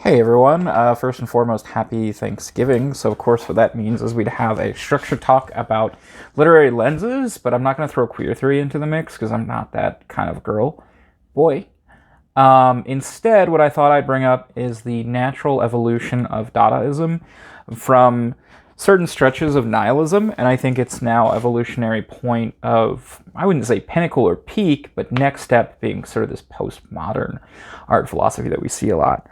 Hey everyone, first and foremost, happy Thanksgiving. So, of course, what that means is we'd have a structured talk about literary lenses, but I'm not going to throw queer theory into the mix because I'm not that kind of girl. Boy. Instead, what I thought I'd bring up is the natural evolution of Dadaism from certain stretches of nihilism, and I think it's now evolutionary point of, I wouldn't say pinnacle or peak, but next step being sort of this postmodern art philosophy that we see a lot.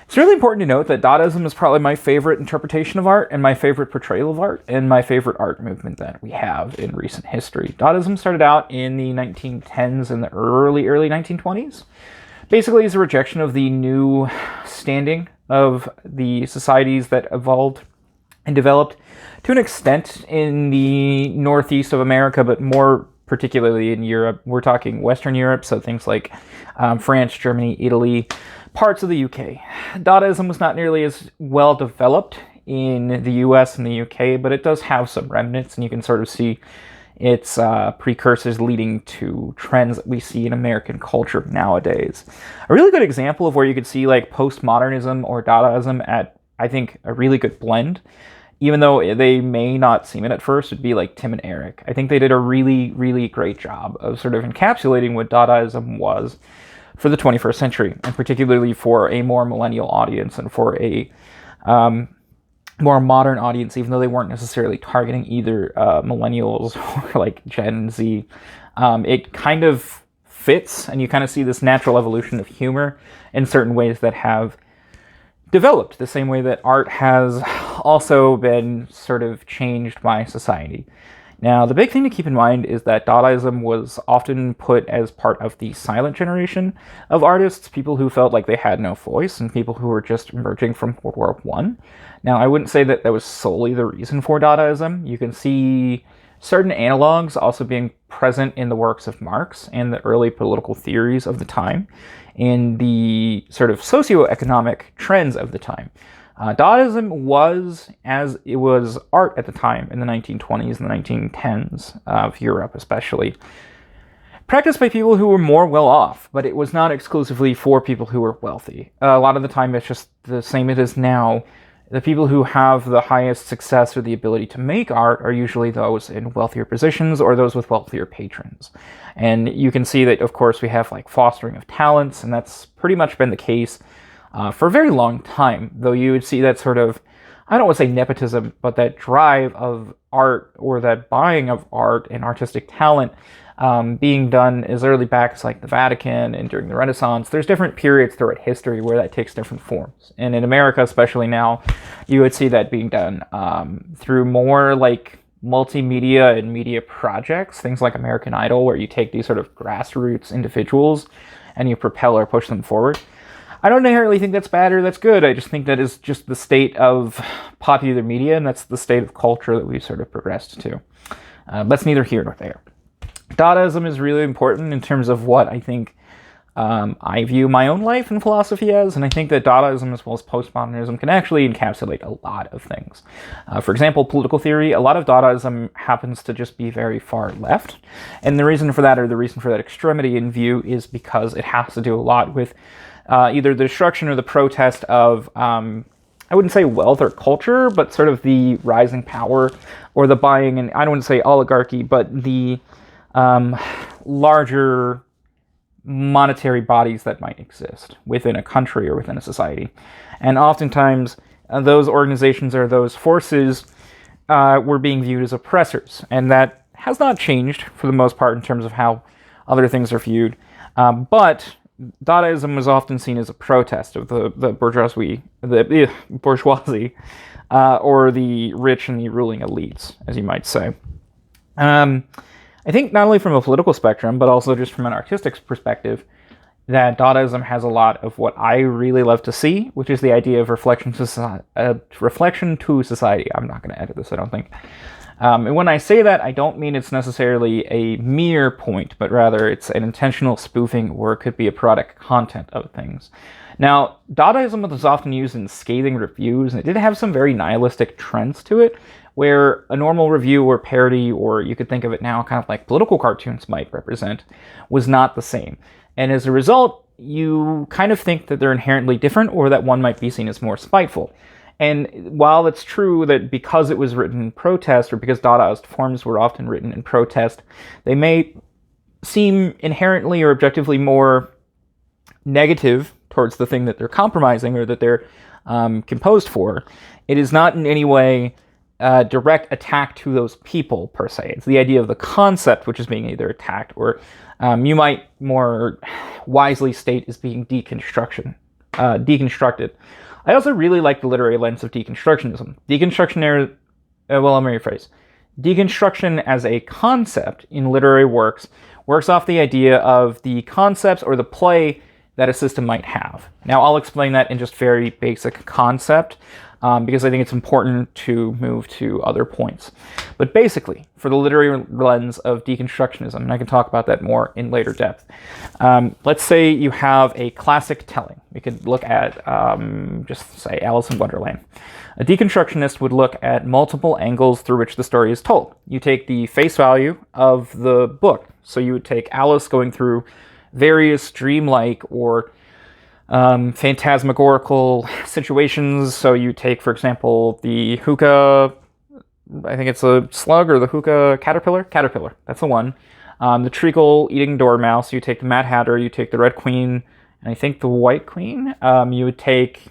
It's really important to note that Dadaism is probably my favorite interpretation of art and my favorite portrayal of art and my favorite art movement that we have in recent history. Dadaism started out in the 1910s and the early 1920s. Basically, as a rejection of the new standing of the societies that evolved and developed to an extent in the northeast of America, but more particularly in Europe. We're talking Western Europe, so things like France, Germany, Italy, parts of the UK. Dadaism was not nearly as well developed in the US and the UK, but it does have some remnants, and you can sort of see its precursors leading to trends that we see in American culture nowadays. A really good example of where you could see like postmodernism or Dadaism at, I think, a really good blend, even though they may not seem it at first, would be like Tim and Eric. I think they did a really, really great job of sort of encapsulating what Dadaism was for the 21st century, and particularly for a more millennial audience and for a more modern audience, even though they weren't necessarily targeting either millennials or like Gen Z. It kind of fits, and you kind of see this natural evolution of humor in certain ways that have developed the same way that art has also been sort of changed by society. Now, the big thing to keep in mind is that Dadaism was often put as part of the silent generation of artists, people who felt like they had no voice, and people who were just emerging from World War I. Now, I wouldn't say that that was solely the reason for Dadaism. You can see certain analogs also being present in the works of Marx and the early political theories of the time, and the sort of socioeconomic trends of the time. Dadaism was, as it was art at the time in the 1920s and the 1910s of Europe especially, practiced by people who were more well off, but it was not exclusively for people who were wealthy. A lot of the time it's just the same it is now. The people who have the highest success or the ability to make art are usually those in wealthier positions or those with wealthier patrons. And you can see that, of course, we have like fostering of talents, and that's pretty much been the case for a very long time, though you would see that sort of, I don't want to say nepotism, but that drive of art or that buying of art and artistic talent being done as early back as like the Vatican and during the Renaissance. There's different periods throughout history where that takes different forms. And in America, especially now, you would see that being done through more like multimedia and media projects, things like American Idol, where you take these sort of grassroots individuals and you propel or push them forward. I don't inherently think that's bad or that's good. I just think that is just the state of popular media, and that's the state of culture that we've sort of progressed to. That's neither here nor there. Dadaism is really important in terms of what I think I view my own life and philosophy as, and I think that Dadaism as well as postmodernism can actually encapsulate a lot of things. For example, political theory, a lot of Dadaism happens to just be very far left, and the reason for that, or the reason for that extremity in view, is because it has to do a lot with either the destruction or the protest of, I wouldn't say wealth or culture, but sort of the rising power or the buying, and I don't want to say oligarchy, but the larger monetary bodies that might exist within a country or within a society. And oftentimes, those organizations or those forces were being viewed as oppressors, and that has not changed for the most part in terms of how other things are viewed. But Dadaism was often seen as a protest of the bourgeoisie, or the rich and the ruling elites, as you might say. I think not only from a political spectrum, but also just from an artistic perspective, that Dadaism has a lot of what I really love to see, which is the idea of reflection to society. I'm not going to edit this, I don't think. And when I say that, I don't mean it's necessarily a mere point, but rather it's an intentional spoofing, or it could be a product content of things. Now, Dadaism was often used in scathing reviews, and it did have some very nihilistic trends to it, where a normal review or parody, or you could think of it now kind of like political cartoons might represent, was not the same. And as a result, you kind of think that they're inherently different, or that one might be seen as more spiteful. And while it's true that because it was written in protest, or because Dadaist forms were often written in protest, they may seem inherently or objectively more negative towards the thing that they're compromising or that they're composed for, it is not in any way a direct attack to those people, per se. It's the idea of the concept which is being either attacked, or you might more wisely state is being deconstructed. I also really like the literary lens of deconstructionism. Let me rephrase. Deconstruction as a concept in literary works works off the idea of the concepts or the play that a system might have. Now, I'll explain that in just very basic concept, because I think it's important to move to other points. But basically, for the literary lens of deconstructionism, and I can talk about that more in later depth, let's say you have a classic telling. We could look at, just say, Alice in Wonderland. A deconstructionist would look at multiple angles through which the story is told. You take the face value of the book. So you would take Alice going through various dreamlike or phantasmagorical situations. So you take, for example, the hookah, I think it's a slug, or the hookah caterpillar, that's the one. The treacle eating dormouse. You take the Mad Hatter, you take the Red Queen, and I think the White Queen. You would take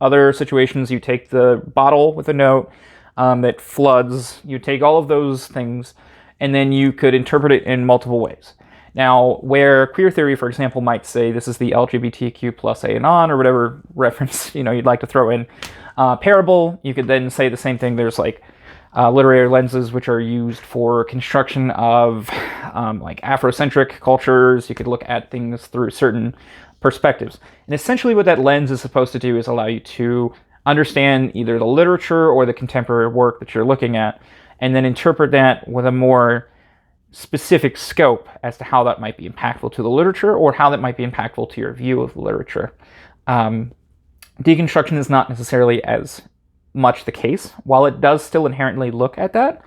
other situations, you take the bottle with a note that floods, you take all of those things, and then you could interpret it in multiple ways. Now, where queer theory, for example, might say this is the LGBTQ plus A and on, or whatever reference you'd like to throw in, parable, you could then say the same thing. There's like literary lenses which are used for construction of like Afrocentric cultures. You could look at things through certain perspectives. And essentially what that lens is supposed to do is allow you to understand either the literature or the contemporary work that you're looking at, and then interpret that with a more specific scope as to how that might be impactful to the literature, or how that might be impactful to your view of the literature. Deconstruction is not necessarily as much the case, while it does still inherently look at that,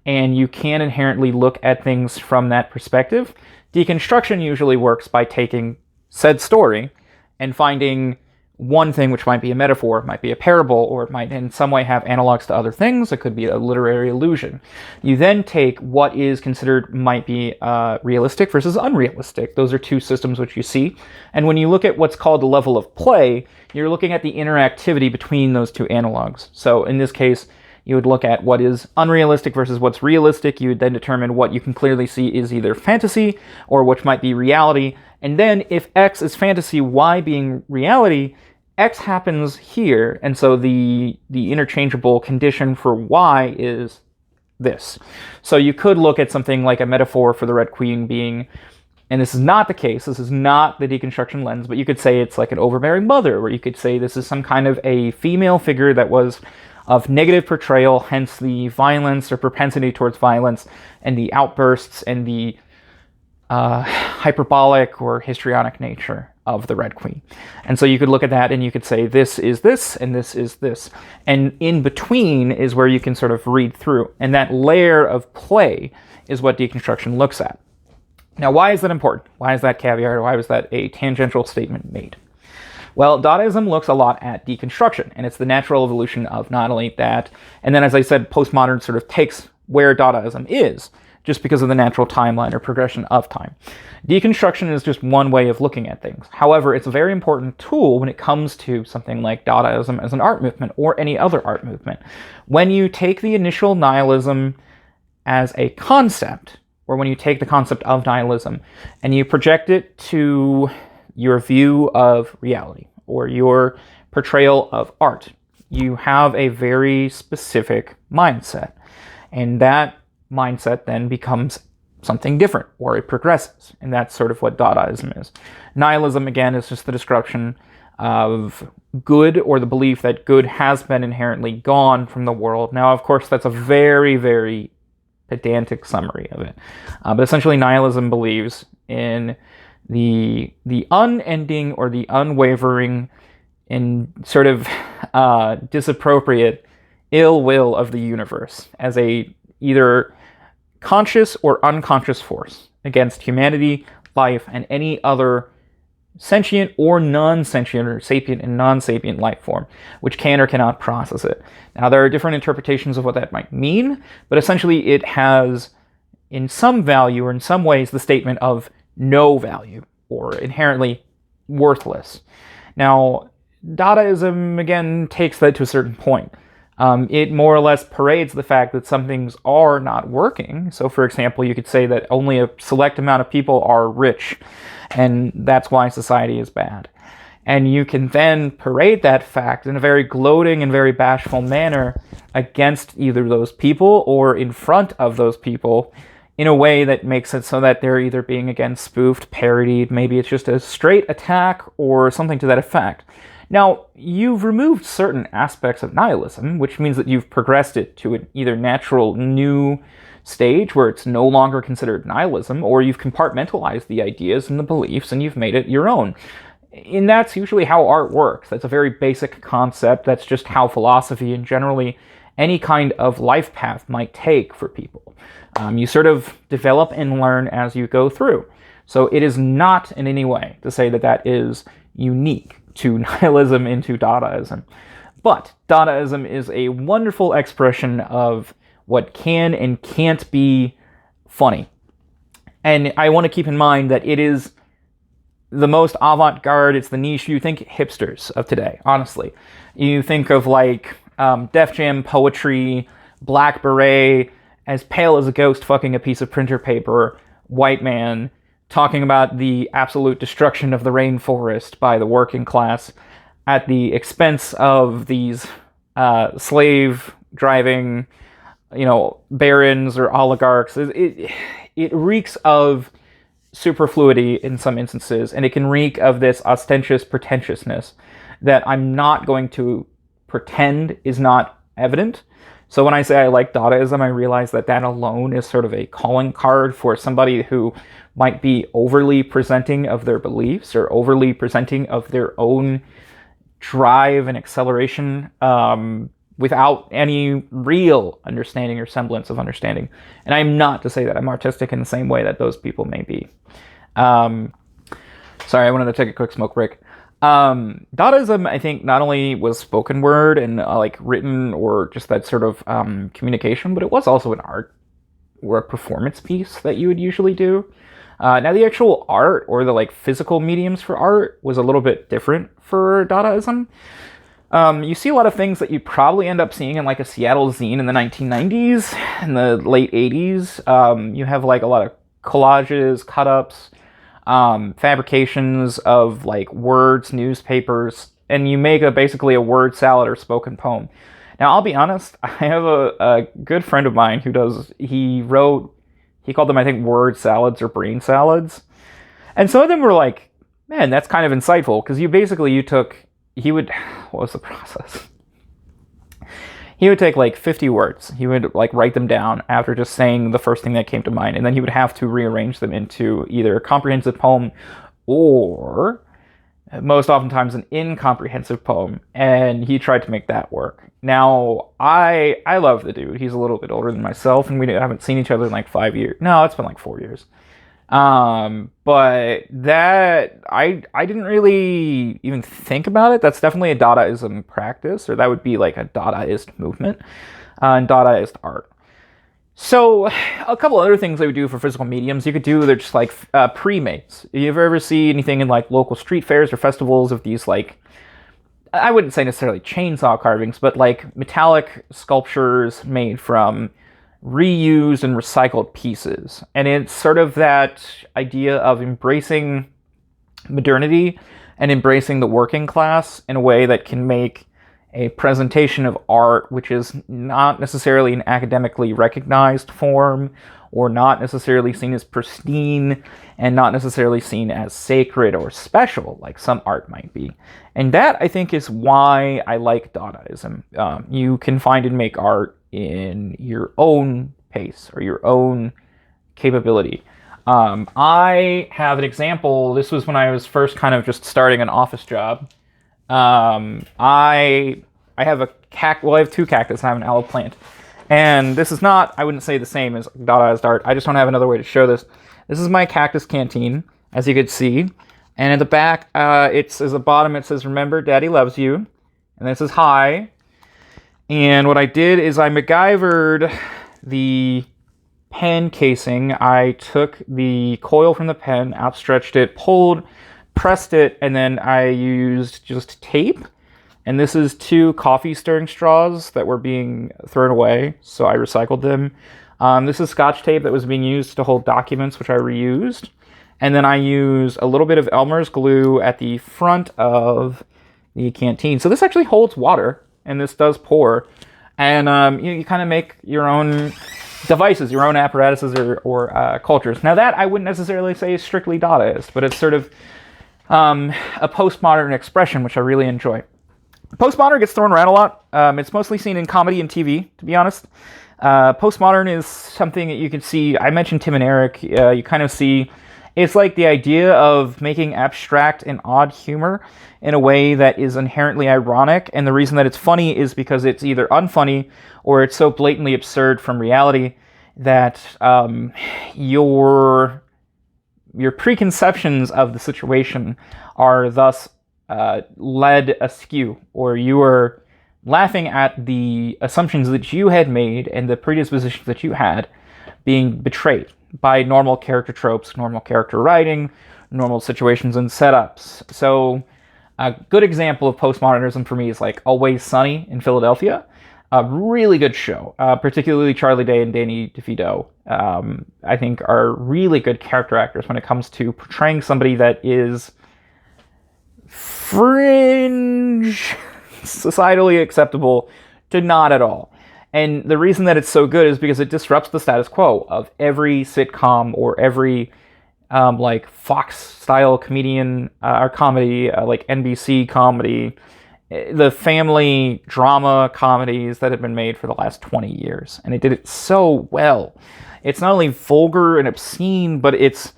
and you can inherently look at things from that perspective. Deconstruction usually works by taking said story and finding one thing which might be a metaphor, might be a parable, or it might in some way have analogs to other things. It could be a literary illusion. You then take what is considered might be realistic versus unrealistic. Those are two systems which you see. And when you look at what's called the level of play, you're looking at the interactivity between those two analogs. So in this case, you would look at what is unrealistic versus what's realistic. You would then determine what you can clearly see is either fantasy or which might be reality. And then if X is fantasy, Y being reality, X happens here, and so the interchangeable condition for Y is this. So you could look at something like a metaphor for the Red Queen being, and this is not the case, this is not the deconstruction lens, but you could say it's like an overbearing mother, or you could say this is some kind of a female figure that was of negative portrayal, hence the violence or propensity towards violence, and the outbursts and the hyperbolic or histrionic nature of the Red Queen. And so you could look at that and you could say this is this and this is this. And in between is where you can sort of read through. And that layer of play is what deconstruction looks at. Now, why is that important? Why is that caveat, or why was that a tangential statement made? Well, Dadaism looks a lot at deconstruction, and it's the natural evolution of not only that, and then as I said, postmodern sort of takes where Dadaism is, just because of the natural timeline or progression of time. Deconstruction is just one way of looking at things. However, it's a very important tool when it comes to something like Dadaism as an art movement or any other art movement. When you take the initial nihilism as a concept, or when you take the concept of nihilism and you project it to your view of reality or your portrayal of art, you have a very specific mindset. And that mindset then becomes something different, or it progresses. And that's sort of what Dadaism is. Nihilism, again, is just the description of good, or the belief that good has been inherently gone from the world. Now, of course, that's a very, very pedantic summary of it. But essentially, nihilism believes in the unending or the unwavering and sort of disappropriate ill will of the universe as a either conscious or unconscious force against humanity, life, and any other sentient or non-sentient, or sapient and non-sapient life form, which can or cannot process it. Now, there are different interpretations of what that might mean, but essentially it has, in some value or in some ways, the statement of no value or inherently worthless. Now, Dadaism, again, takes that to a certain point. It more or less parades the fact that some things are not working. So, for example, you could say that only a select amount of people are rich, and that's why society is bad. And you can then parade that fact in a very gloating and very bashful manner against either those people or in front of those people in a way that makes it so that they're either being, again, spoofed, parodied, maybe it's just a straight attack or something to that effect. Now, you've removed certain aspects of nihilism, which means that you've progressed it to an either natural new stage where it's no longer considered nihilism, or you've compartmentalized the ideas and the beliefs and you've made it your own. And that's usually how art works. That's a very basic concept. That's just how philosophy and generally any kind of life path might take for people. You sort of develop and learn as you go through. So it is not in any way to say that that is unique to nihilism and to Dadaism. But Dadaism is a wonderful expression of what can and can't be funny. And I want to keep in mind that it is the most avant-garde, it's the niche. You think hipsters of today, honestly. You think of like Def Jam poetry, Black Beret, as pale as a ghost fucking a piece of printer paper, white man, talking about the absolute destruction of the rainforest by the working class at the expense of these slave-driving, barons or oligarchs. It reeks of superfluity in some instances, and it can reek of this ostentatious pretentiousness that I'm not going to pretend is not evident. So when I say I like Dadaism, I realize that that alone is sort of a calling card for somebody who might be overly presenting of their beliefs or overly presenting of their own drive and acceleration without any real understanding or semblance of understanding. And I'm not to say that I'm artistic in the same way that those people may be. Sorry, I wanted to take a quick smoke break. Dadaism, I think, not only was spoken word and written or just that sort of communication, but it was also an art or a performance piece that you would usually do. Now, the actual art or the physical mediums for art was a little bit different for Dadaism. You see a lot of things that you probably end up seeing in a Seattle zine in the 1990s and the late 80s. You have a lot of collages, cut-ups, fabrications of words, newspapers, and you make basically a word salad or spoken poem. Now, I'll be honest, I have a good friend of mine he called them, I think, word salads or brain salads. And some of them were man, that's kind of insightful, because what was the process? He would take 50 words. He would write them down after just saying the first thing that came to mind, and then he would have to rearrange them into either a comprehensive poem or most oftentimes an incomprehensive poem, and he tried to make that work. Now, I love the dude. He's a little bit older than myself, and we haven't seen each other in 5 years. No, it's been 4 years. But that, I didn't really even think about it. That's definitely a Dadaism practice, or that would be a Dadaist movement, and Dadaist art. So, a couple other things I would do for physical mediums. You could do, they're just pre-mates. You ever see anything in local street fairs or festivals of these I wouldn't say necessarily chainsaw carvings, but metallic sculptures made from reused and recycled pieces. And it's sort of that idea of embracing modernity and embracing the working class in a way that can make a presentation of art which is not necessarily an academically recognized form, or not necessarily seen as pristine, and not necessarily seen as sacred or special like some art might be. And that, I think, is why I like Dadaism. You can find and make art in your own pace or your own capability. I have an example. This was when I was first kind of just starting an office job. I have I have two cactus. I have an aloe plant. And this is not, I wouldn't say the same as Dadaist art. I just don't have another way to show this. This is my cactus canteen, as you could see. And at the back, it says at the bottom, it says, "Remember, Daddy loves you." And then it says, "Hi." And what I did is I MacGyvered the pen casing. I took the coil from the pen, outstretched it, pulled, pressed it, and then I used just tape. And this is 2 coffee stirring straws that were being thrown away, so I recycled them. This is Scotch tape that was being used to hold documents, which I reused. And then I used a little bit of Elmer's glue at the front of the canteen. So this actually holds water, and this does pour. And you kind of make your own devices, your own apparatuses or cultures. Now that I wouldn't necessarily say is strictly Dadaist, but it's sort of a postmodern expression, which I really enjoy. Postmodern gets thrown around a lot. It's mostly seen in comedy and TV, to be honest. Postmodern is something that you can see. I mentioned Tim and Eric. You kind of see it's like the idea of making abstract and odd humor in a way that is inherently ironic. And the reason that it's funny is because it's either unfunny or it's so blatantly absurd from reality that your preconceptions of the situation are thus led askew, or you are laughing at the assumptions that you had made and the predispositions that you had being betrayed by normal character tropes, normal character writing, normal situations and setups. So a good example of postmodernism for me is like Always Sunny in Philadelphia. A really good show, particularly Charlie Day and Danny DeVito, I think are really good character actors when it comes to portraying somebody that is fringe, societally acceptable to not at all. And the reason that it's so good is because it disrupts the status quo of every sitcom or every like Fox-style comedian or comedy, like NBC comedy, the family drama comedies that have been made for the last 20 years. And it did it so well. It's not only vulgar and obscene, but it's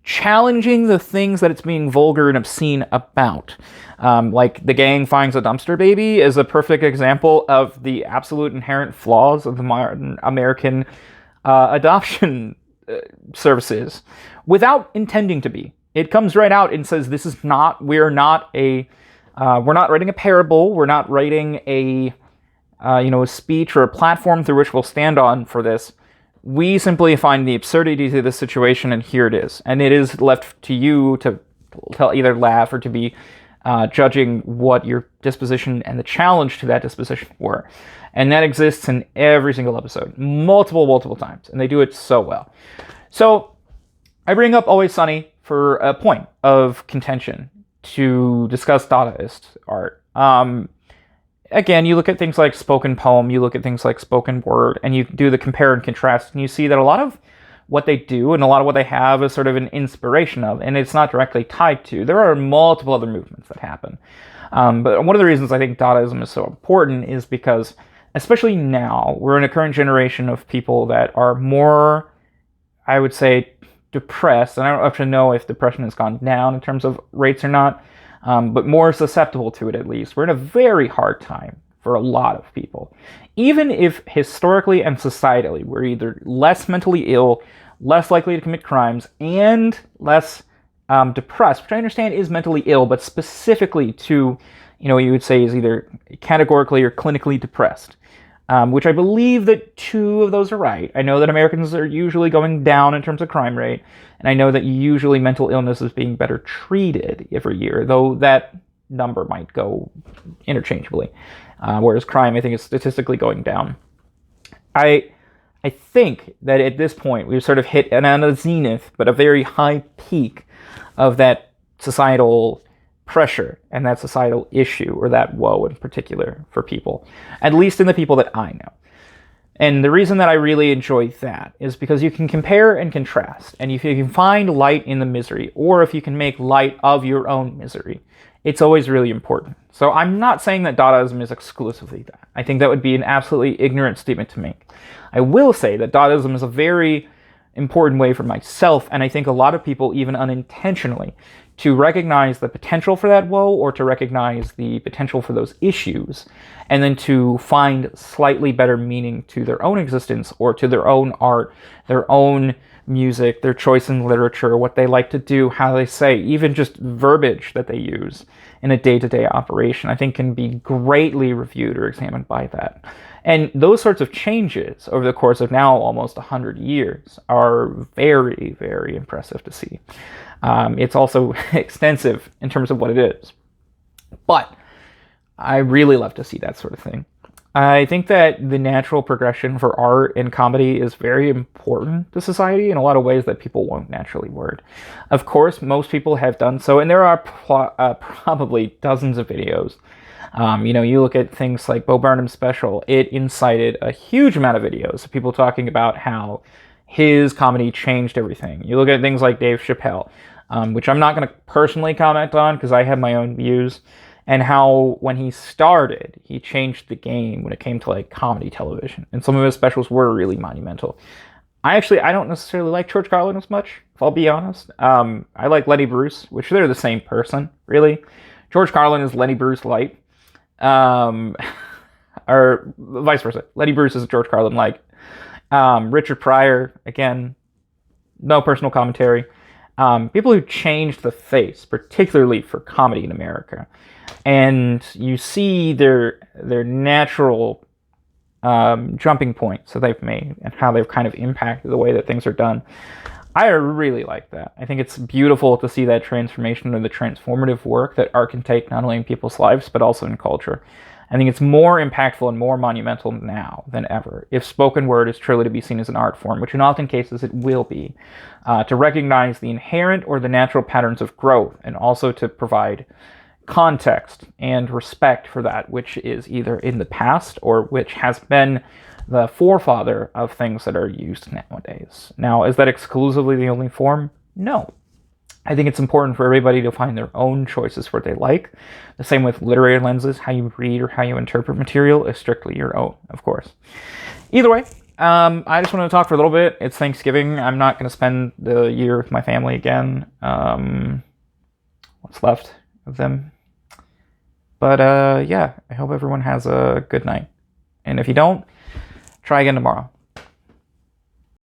challenging the things that it's being vulgar and obscene about. Like The Gang Finds a Dumpster Baby is a perfect example of the absolute inherent flaws of the modern American adoption services without intending to be. It comes right out and says, we're not writing a parable, we're not writing a speech or a platform through which we'll stand on for this. We simply find the absurdity to this situation, and here it is. And it is left to you to either laugh or to be judging what your disposition and the challenge to that disposition were. And that exists in every single episode, multiple times. And they do it so well. So I bring up Always Sunny for a point of contention to discuss Dadaist art. Again, you look at things like spoken poem, you look at things like spoken word, and you do the compare and contrast, and you see that a lot of what they do and a lot of what they have is sort of an inspiration of, and it's not directly tied to. There are multiple other movements that happen. But one of the reasons I think Dadaism is so important is because, especially now, we're in a current generation of people that are more, I would say, depressed, and I don't actually know if depression has gone down in terms of rates or not, but more susceptible to it at least. We're in a very hard time for a lot of people. Even if historically and societally we're either less mentally ill, less likely to commit crimes, and less depressed, which I understand is mentally ill, but specifically to, you would say is either categorically or clinically depressed. Which I believe that 2 of those are right. I know that Americans are usually going down in terms of crime rate, and I know that usually mental illness is being better treated every year, though that number might go interchangeably, whereas crime, I think, is statistically going down. I think that at this point we've sort of hit not a zenith, but a very high peak of that societal pressure and that societal issue, or that woe in particular for people, at least in the people that I know. And the reason that I really enjoy that is because you can compare and contrast, and if you can find light in the misery, or if you can make light of your own misery, it's always really important. So I'm not saying that Dadaism is exclusively that. I think that would be an absolutely ignorant statement to make. I will say that Dadaism is a very important way for myself, and I think a lot of people, even unintentionally, to recognize the potential for that woe, or to recognize the potential for those issues, and then to find slightly better meaning to their own existence, or to their own art, their own music, their choice in literature, what they like to do, how they say, even just verbiage that they use in a day-to-day operation, I think can be greatly reviewed or examined by that. And those sorts of changes over the course of now almost 100 years are very, very impressive to see. It's also extensive in terms of what it is. But I really love to see that sort of thing. I think that the natural progression for art and comedy is very important to society in a lot of ways that people won't naturally word. Of course, most people have done so, and there are probably dozens of videos. You look at things like Bo Burnham's special, it incited a huge amount of videos of people talking about how his comedy changed everything. You look at things like Dave Chappelle, which I'm not going to personally comment on because I have my own views, and how when he started, he changed the game when it came to like comedy television. And some of his specials were really monumental. I don't necessarily like George Carlin as much, if I'll be honest. I like Lenny Bruce, which they're the same person, really. George Carlin is Lenny Bruce light. Or vice versa. Lenny Bruce is George Carlin like. Richard Pryor, again, no personal commentary. People who changed the face, particularly for comedy in America. And you see their natural jumping points that they've made and how they've kind of impacted the way that things are done. I really like that. I think it's beautiful to see that transformation and the transformative work that art can take not only in people's lives, but also in culture. I think it's more impactful and more monumental now than ever if spoken word is truly to be seen as an art form, which in often cases it will be, to recognize the inherent or the natural patterns of growth and also to provide context and respect for that which is either in the past or which has been the forefather of things that are used nowadays. Now, is that exclusively the only form? No. I think it's important for everybody to find their own choices for what they like. The same with literary lenses. How you read or how you interpret material is strictly your own, of course. Either way, I just wanted to talk for a little bit. It's Thanksgiving. I'm not going to spend the year with my family again. What's left of them. But yeah, I hope everyone has a good night. And if you don't, try again tomorrow.